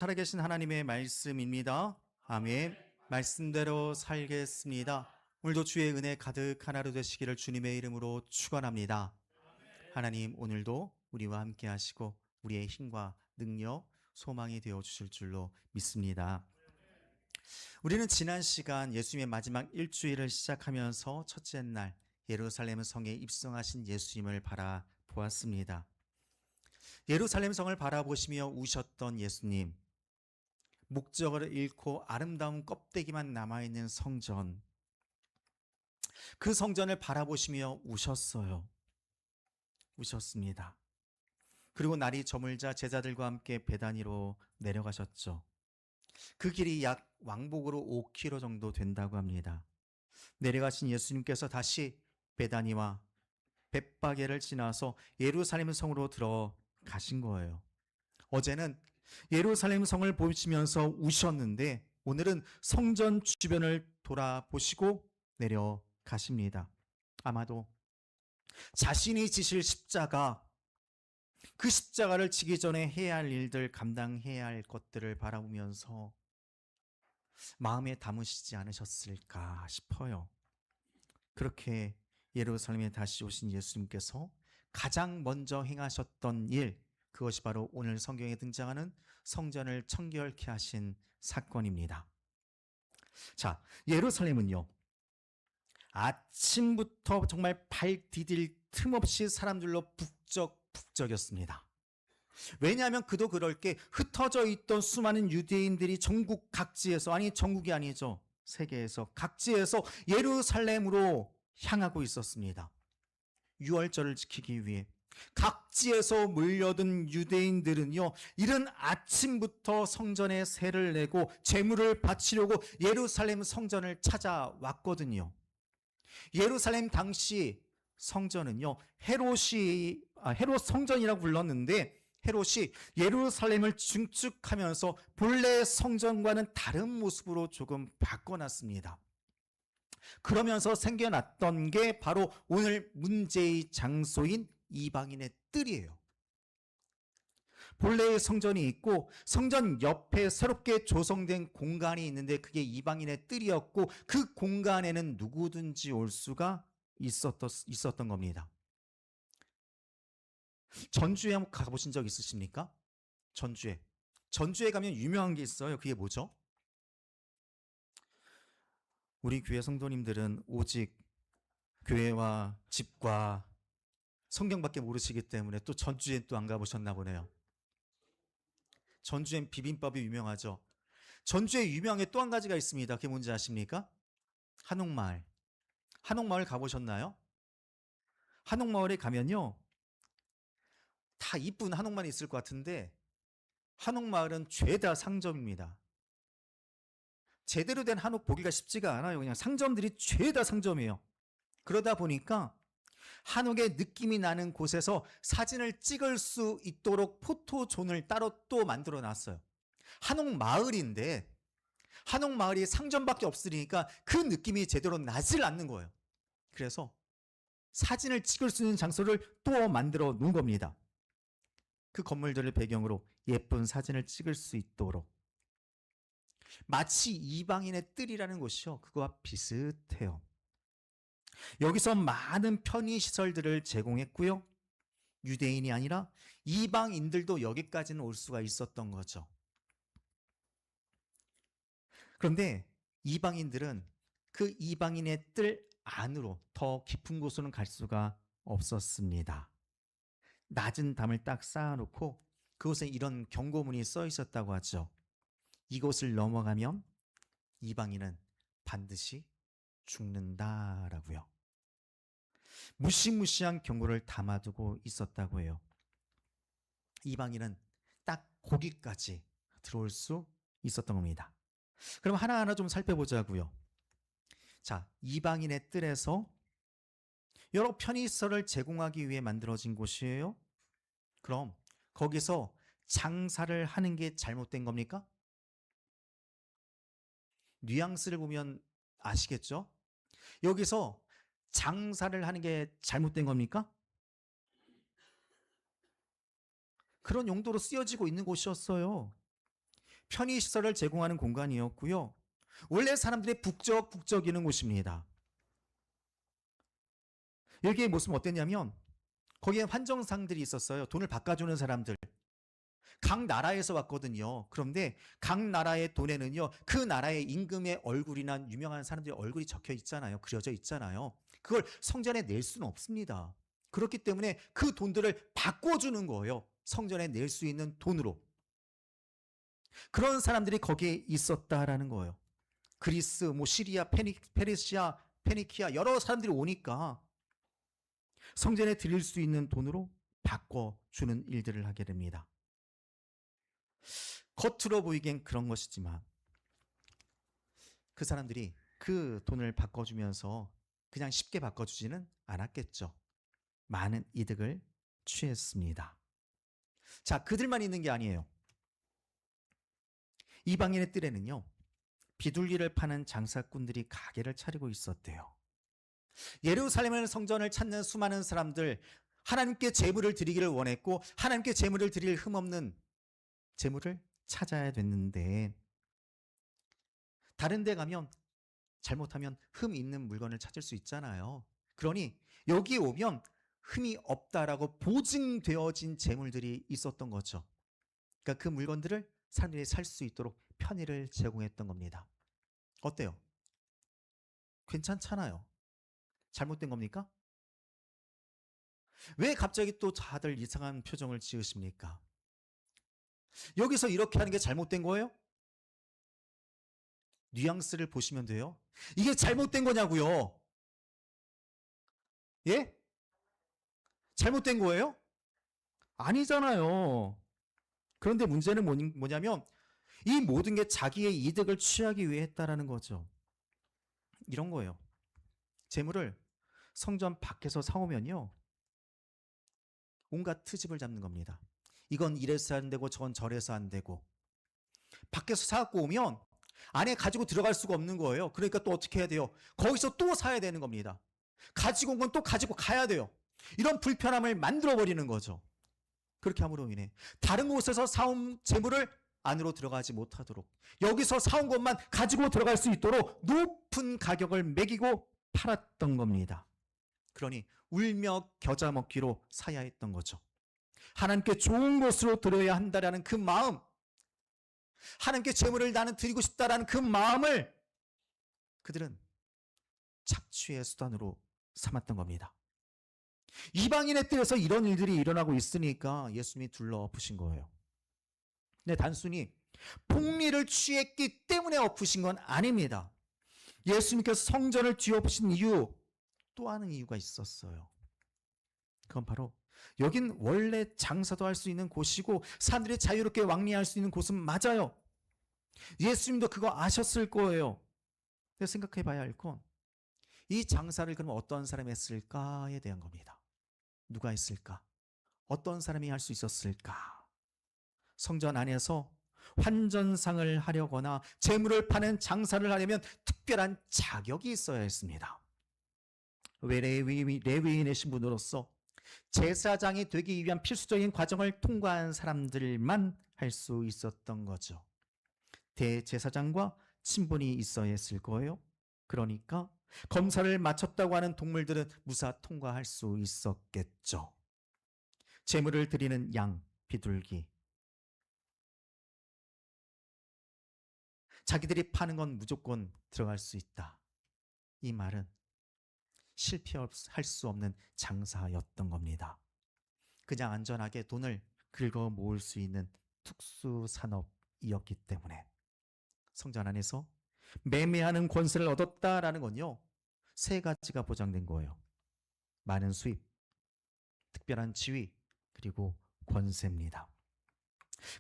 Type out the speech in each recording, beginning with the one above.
살아계신 하나님의 말씀입니다. 아멘. 말씀대로 살겠습니다. 오늘도 주의 은혜 가득한 하루 되시기를 주님의 이름으로 축원합니다. 하나님, 오늘도 우리와 함께 하시고 우리의 힘과 능력, 소망이 되어 주실 줄로 믿습니다. 우리는 지난 시간 예수님의 마지막 일주일을 시작하면서 첫째 날 예루살렘 성에 입성하신 예수님을 바라보았습니다. 예루살렘 성을 바라보시며 우셨던 예수님, 목적을 잃고 아름다운 껍데기만 남아있는 성전, 그 성전을 바라보시며 우셨어요. 우셨습니다. 그리고 날이 저물자 제자들과 함께 베다니로 내려가셨죠. 그 길이 약 왕복으로 5km 정도 된다고 합니다. 내려가신 예수님께서 다시 베다니와 벳바게를 지나서 예루살렘 성으로 들어가신 거예요. 어제는 예루살렘 성을 보시면서 우셨는데 오늘은 성전 주변을 돌아보시고 내려가십니다. 아마도 자신이 지실 십자가, 그 십자가를 지기 전에 해야 할 일들, 감당해야 할 것들을 바라보면서 마음에 담으시지 않으셨을까 싶어요. 그렇게 예루살렘에 다시 오신 예수님께서 가장 먼저 행하셨던 일, 그것이 바로 오늘 성경에 등장하는 성전을 청결케 하신 사건입니다. 자, 예루살렘은요, 아침부터 정말 발 디딜 틈 없이 사람들로 북적북적이었습니다. 왜냐하면 그도 그럴 게 흩어져 있던 수많은 유대인들이 전국 각지에서, 아니 전국이 아니죠, 세계에서 각지에서 예루살렘으로 향하고 있었습니다. 유월절을 지키기 위해 각지에서 몰려든 유대인들은요, 이른 아침부터 성전에 세를 내고 제물을 바치려고 예루살렘 성전을 찾아왔거든요. 예루살렘 당시 성전은요, 헤롯 성전이라고 불렀는데, 헤롯이 예루살렘을 증축하면서 본래 성전과는 다른 모습으로 조금 바꿔놨습니다. 그러면서 생겨났던 게 바로 오늘 문제의 장소인 이방인의 뜰이에요. 본래의 성전이 있고 성전 옆에 새롭게 조성된 공간이 있는데 그게 이방인의 뜰이었고, 그 공간에는 누구든지 올 수가 있었던 겁니다. 전주에 한번 가보신 적 있으십니까? 전주에 가면 유명한 게 있어요. 그게 뭐죠? 우리 교회 성도님들은 오직 교회와 집과 성경밖에 모르시기 때문에 또 전주에 또 안 가보셨나 보네요. 전주엔 비빔밥이 유명하죠. 전주에 유명한 게 또 한 가지가 있습니다. 그게 뭔지 아십니까? 한옥마을. 한옥마을 가보셨나요? 한옥마을에 가면요, 다 이쁜 한옥마을이 있을 것 같은데 한옥마을은 죄다 상점입니다. 제대로 된 한옥 보기가 쉽지가 않아요. 그냥 상점들이 죄다 상점이에요. 그러다 보니까 한옥의 느낌이 나는 곳에서 사진을 찍을 수 있도록 포토존을 따로 또 만들어 놨어요. 한옥 마을인데 한옥 마을이 상점밖에 없으니까 그 느낌이 제대로 나질 않는 거예요. 그래서 사진을 찍을 수 있는 장소를 또 만들어 놓은 겁니다. 그 건물들을 배경으로 예쁜 사진을 찍을 수 있도록. 마치 이방인의 뜰이라는 곳이요, 그거와 비슷해요. 여기서 많은 편의시설들을 제공했고요, 유대인이 아니라 이방인들도 여기까지는 올 수가 있었던 거죠. 그런데 이방인들은 그 이방인의 뜰 안으로 더 깊은 곳으로는 갈 수가 없었습니다. 낮은 담을 딱 쌓아놓고 그곳에 이런 경고문이 써 있었다고 하죠. 이곳을 넘어가면 이방인은 반드시 죽는다라고요. 무시무시한 경고를 담아두고 있었다고 해요. 이방인은 딱 거기까지 들어올 수 있었던 겁니다. 그럼 하나하나 좀 살펴보자고요. 자, 이방인의 뜰에서 여러 편의시설을 제공하기 위해 만들어진 곳이에요. 그럼 거기서 장사를 하는 게 잘못된 겁니까? 뉘앙스를 보면 아시겠죠? 여기서 장사를 하는 게 잘못된 겁니까? 그런 용도로 쓰여지고 있는 곳이었어요. 편의시설을 제공하는 공간이었고요. 원래 사람들이 북적북적이는 곳입니다. 여기의 모습은 어땠냐면 거기에 환정상들이 있었어요. 돈을 바꿔주는 사람들. 각 나라에서 왔거든요. 그런데 각 나라의 돈에는요, 그 나라의 임금의 얼굴이나 유명한 사람들의 얼굴이 적혀 있잖아요. 그려져 있잖아요. 그걸 성전에 낼 수는 없습니다. 그렇기 때문에 그 돈들을 바꿔주는 거예요. 성전에 낼 수 있는 돈으로. 그런 사람들이 거기에 있었다라는 거예요. 그리스, 시리아, 페르시아, 페니키아 여러 사람들이 오니까 성전에 드릴 수 있는 돈으로 바꿔주는 일들을 하게 됩니다. 겉으로 보이기엔 그런 것이지만 그 사람들이 그 돈을 바꿔주면서 그냥 쉽게 바꿔주지는 않았겠죠. 많은 이득을 취했습니다. 자, 그들만 있는 게 아니에요. 이방인의 뜰에는요, 비둘기를 파는 장사꾼들이 가게를 차리고 있었대요. 예루살렘의 성전을 찾는 수많은 사람들, 하나님께 제물을 드리기를 원했고 하나님께 제물을 드릴 흠없는 제물을 찾아야 됐는데 다른 데 가면 잘못하면 흠 있는 물건을 찾을 수 있잖아요. 그러니 여기 오면 흠이 없다라고 보증되어진 제물들이 있었던 거죠. 그러니까 그 물건들을 사람들이 살 수 있도록 편의를 제공했던 겁니다. 어때요? 괜찮잖아요. 잘못된 겁니까? 왜 갑자기 또 다들 이상한 표정을 지으십니까? 여기서 이렇게 하는 게 잘못된 거예요? 뉘앙스를 보시면 돼요. 이게 잘못된 거냐고요? 예? 잘못된 거예요? 아니잖아요. 그런데 문제는 뭐냐면 이 모든 게 자기의 이득을 취하기 위해 했다라는 거죠. 이런 거예요. 재물을 성전 밖에서 사오면요, 온갖 트집을 잡는 겁니다. 이건 이래서 안 되고 저건 저래서 안 되고. 밖에서 사갖고 오면 안에 가지고 들어갈 수가 없는 거예요. 그러니까 또 어떻게 해야 돼요? 거기서 또 사야 되는 겁니다. 가지고 온 건 또 가지고 가야 돼요. 이런 불편함을 만들어버리는 거죠. 그렇게 함으로 인해 다른 곳에서 사온 재물을 안으로 들어가지 못하도록, 여기서 사온 것만 가지고 들어갈 수 있도록 높은 가격을 매기고 팔았던 겁니다. 그러니 울며 겨자 먹기로 사야 했던 거죠. 하나님께 좋은 것으로 드려야 한다라는 그 마음, 하나님께 재물을 나는 드리고 싶다라는 그 마음을 그들은 착취의 수단으로 삼았던 겁니다. 이방인의 뜰에서 이런 일들이 일어나고 있으니까 예수님이 둘러 엎으신 거예요. 근데 단순히 폭리를 취했기 때문에 엎으신 건 아닙니다. 예수님께서 성전을 뒤엎으신 이유, 또 하는 이유가 있었어요. 그건 바로 여긴 원래 장사도 할 수 있는 곳이고 사람들이 자유롭게 왕래할 수 있는 곳은 맞아요. 예수님도 그거 아셨을 거예요. 근데 생각해 봐야 할 건 이 장사를 그럼 어떤 사람이 했을까에 대한 겁니다. 누가 했을까? 어떤 사람이 할 수 있었을까? 성전 안에서 환전상을 하려거나 재물을 파는 장사를 하려면 특별한 자격이 있어야 했습니다. 레위인의 신분으로서 제사장이 되기 위한 필수적인 과정을 통과한 사람들만 할 수 있었던 거죠. 대제사장과 친분이 있어야 했을 거예요. 그러니까 검사를 마쳤다고 하는 동물들은 무사 통과할 수 있었겠죠. 제물을 드리는 양, 비둘기, 자기들이 파는 건 무조건 들어갈 수 있다. 이 말은 실패할 수 없는 장사였던 겁니다. 그냥 안전하게 돈을 긁어 모을 수 있는 특수 산업이었기 때문에 성전 안에서 매매하는 권세를 얻었다라는 건요, 세 가지가 보장된 거예요. 많은 수입, 특별한 지위, 그리고 권세입니다.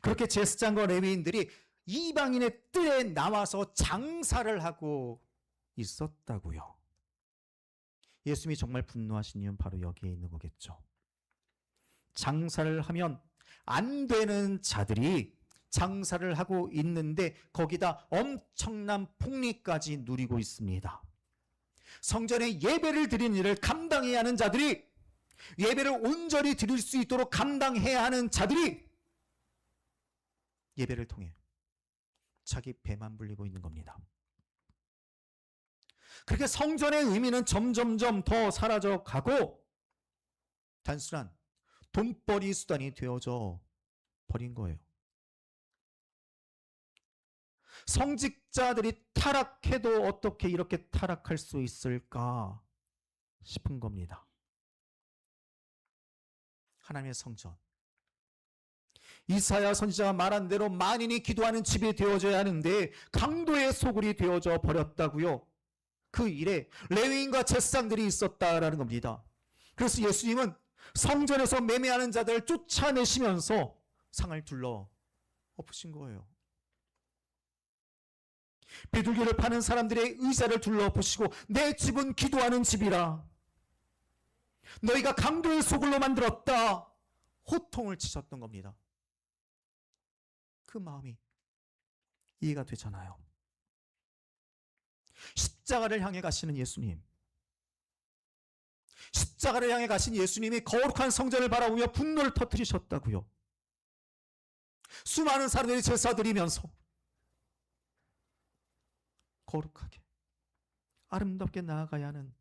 그렇게 제사장과 레위인들이 이방인의 뜰에 나와서 장사를 하고 있었다고요. 예수님이 정말 분노하신 이유는 바로 여기에 있는 거겠죠. 장사를 하면 안 되는 자들이 장사를 하고 있는데 거기다 엄청난 폭리까지 누리고 있습니다. 성전에 예배를 드리는 일을 감당해야 하는 자들이, 예배를 온전히 드릴 수 있도록 감당해야 하는 자들이 예배를 통해 자기 배만 불리고 있는 겁니다. 그렇게 성전의 의미는 점점점 더 사라져 가고 단순한 돈벌이 수단이 되어져 버린 거예요. 성직자들이 타락해도 어떻게 이렇게 타락할 수 있을까 싶은 겁니다. 하나님의 성전, 이사야 선지자가 말한 대로 만인이 기도하는 집이 되어져야 하는데 강도의 소굴이 되어져 버렸다고요. 그 일에 레위인과 제사장들이 있었다라는 겁니다. 그래서 예수님은 성전에서 매매하는 자들을 쫓아내시면서 상을 둘러 엎으신 거예요. 비둘기를 파는 사람들의 의자를 둘러 엎으시고 내 집은 기도하는 집이라, 너희가 강도의 소굴로 만들었다, 호통을 치셨던 겁니다. 그 마음이 이해가 되잖아요. 십자가를 향해 가시는 예수님, 십자가를 향해 가신 예수님이 거룩한 성전을 바라보며 분노를 터뜨리셨다고요. 수많은 사람들이 제사 드리면서 거룩하게 아름답게 나아가야 하는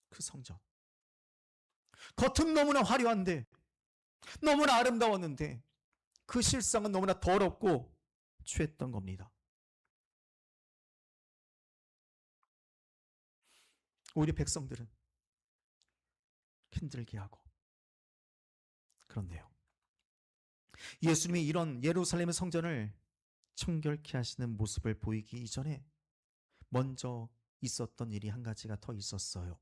그 성전, 겉은 너무나 화려한데 너무나 아름다웠는데 그 실상은 너무나 더럽고 취했던 겁니다. 오히려 백성들은 힘들게 하고. 그런데요, 예수님이 이런 예루살렘의 성전을 청결케 하시는 모습을 보이기 이전에 먼저 있었던 일이 한 가지가 더 있었어요.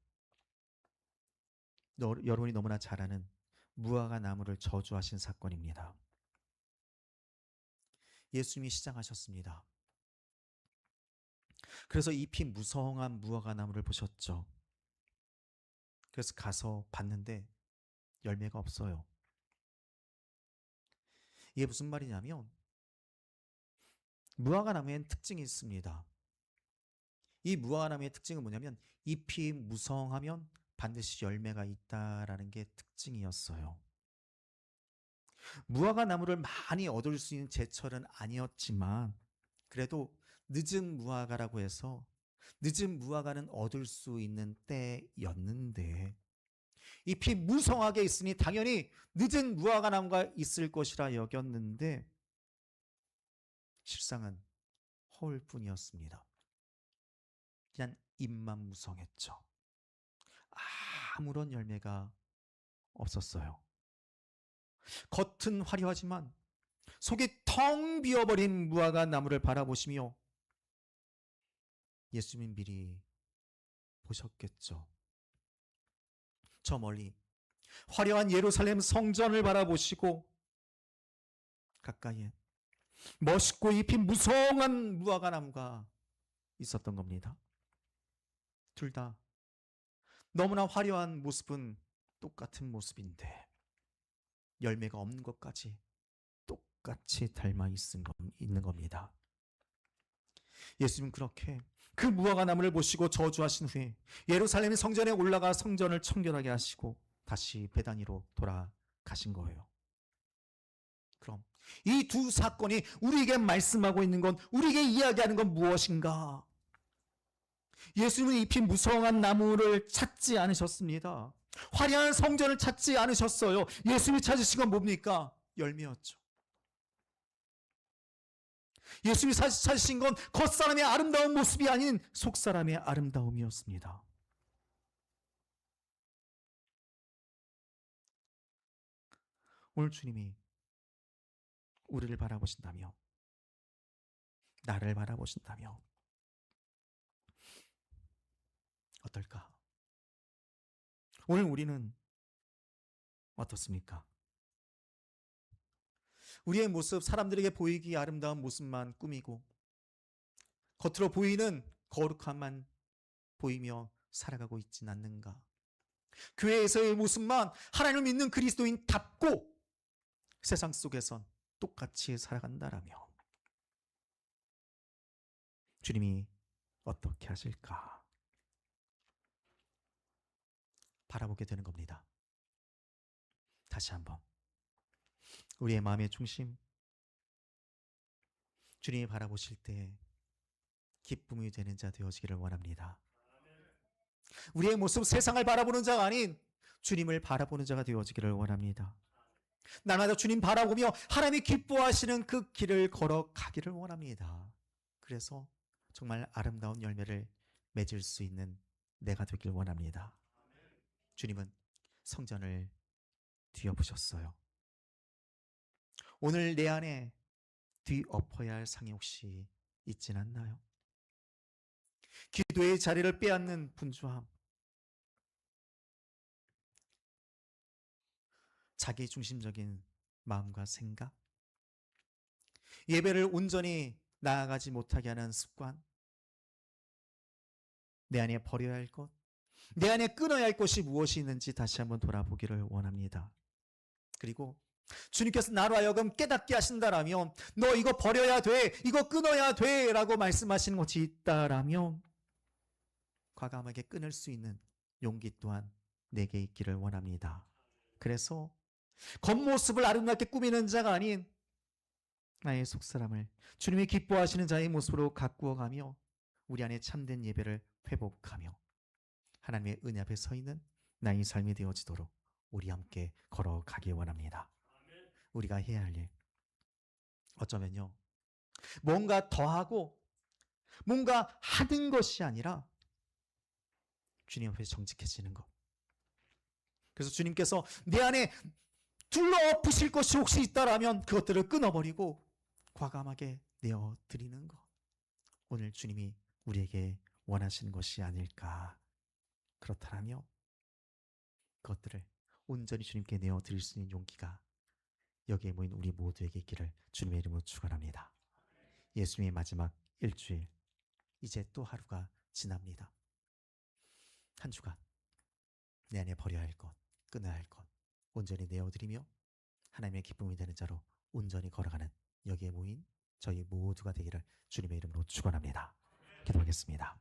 여러분이 너무나 잘 아는 무화과 나무를 저주하신 사건입니다. 예수님이 시장하셨습니다. 그래서 잎이 무성한 무화과 나무를 보셨죠. 그래서 가서 봤는데 열매가 없어요. 이게 무슨 말이냐면 무화과 나무엔 특징이 있습니다. 이 무화과 나무의 특징은 뭐냐면 잎이 무성하면 반드시 열매가 있다라는 게 특징이었어요. 무화과 나무를 많이 얻을 수 있는 제철은 아니었지만 그래도 늦은 무화과라고 해서 늦은 무화과는 얻을 수 있는 때였는데 잎이 무성하게 있으니 당연히 늦은 무화과 나무가 있을 것이라 여겼는데 실상은 허울뿐이었습니다. 그냥 잎만 무성했죠. 아무런 열매가 없었어요. 겉은 화려하지만 속이 텅 비어버린 무화과 나무를 바라보시며 예수님 미리 보셨겠죠. 저 멀리 화려한 예루살렘 성전을 바라보시고 가까이에 멋있고 잎이 무성한 무화과 나무가 있었던 겁니다. 둘 다 너무나 화려한 모습은 똑같은 모습인데 열매가 없는 것까지 똑같이 닮아 있는 겁니다. 예수님은 그렇게 그 무화과 나무를 보시고 저주하신 후에 예루살렘 성전에 올라가 성전을 청결하게 하시고 다시 베다니로 돌아가신 거예요. 그럼 이 두 사건이 우리에게 말씀하고 있는 건, 우리에게 이야기하는 건 무엇인가? 예수님은 잎이 무성한 나무를 찾지 않으셨습니다. 화려한 성전을 찾지 않으셨어요. 예수님이 찾으신 건 뭡니까? 열매였죠. 예수님이 찾으신 건 겉사람의 아름다운 모습이 아닌 속사람의 아름다움이었습니다. 오늘 주님이 우리를 바라보신다며, 나를 바라보신다며 어떨까? 오늘 우리는 어떻습니까? 우리의 모습, 사람들에게 보이기 아름다운 모습만 꾸미고 겉으로 보이는 거룩함만 보이며 살아가고 있진 않는가? 교회에서의 모습만 하나님을 믿는 그리스도인답고 세상 속에선 똑같이 살아간다라며 주님이 어떻게 하실까 바라보게 되는 겁니다. 다시 한번 우리의 마음의 중심, 주님이 바라보실 때 기쁨이 되는 자 되어지기를 원합니다. 우리의 모습 세상을 바라보는 자가 아닌 주님을 바라보는 자가 되어지기를 원합니다. 날마다 주님 바라보며 하나님이 기뻐하시는 그 길을 걸어가기를 원합니다. 그래서 정말 아름다운 열매를 맺을 수 있는 내가 되길 원합니다. 주님은 성전을 뒤엎으셨어요. 오늘 내 안에 뒤엎어야 할 상이 혹시 있진 않나요? 기도의 자리를 빼앗는 분주함, 자기 중심적인 마음과 생각, 예배를 온전히 나아가지 못하게 하는 습관, 내 안에 버려야 할 것, 내 안에 끊어야 할 것이 무엇이 있는지 다시 한번 돌아보기를 원합니다. 그리고 주님께서 나로 하여금 깨닫게 하신다라면, 너 이거 버려야 돼, 이거 끊어야 돼 라고 말씀하시는 것이 있다라면 과감하게 끊을 수 있는 용기 또한 내게 있기를 원합니다. 그래서 겉모습을 아름답게 꾸미는 자가 아닌 나의 속사람을 주님이 기뻐하시는 자의 모습으로 가꾸어가며 우리 안에 참된 예배를 회복하며 하나님의 은혜 앞에 서 있는 나의 삶이 되어지도록 우리 함께 걸어가기 원합니다. 우리가 해야 할 일, 어쩌면요, 뭔가 더하고 뭔가 하는 것이 아니라 주님 앞에 정직해지는 것. 그래서 주님께서 내 안에 둘러엎으실 것이 혹시 있다라면 그것들을 끊어버리고 과감하게 내어드리는 것. 오늘 주님이 우리에게 원하시는 것이 아닐까. 그렇다면 그것들을 온전히 주님께 내어드릴 수 있는 용기가 여기에 모인 우리 모두에게 있기를 주님의 이름으로 축원합니다. 예수님의 마지막 일주일, 이제 또 하루가 지납니다. 한 주간 내 안에 버려야 할 것, 끊어야 할 것 온전히 내어드리며 하나님의 기쁨이 되는 자로 온전히 걸어가는 여기에 모인 저희 모두가 되기를 주님의 이름으로 축원합니다. 기도하겠습니다.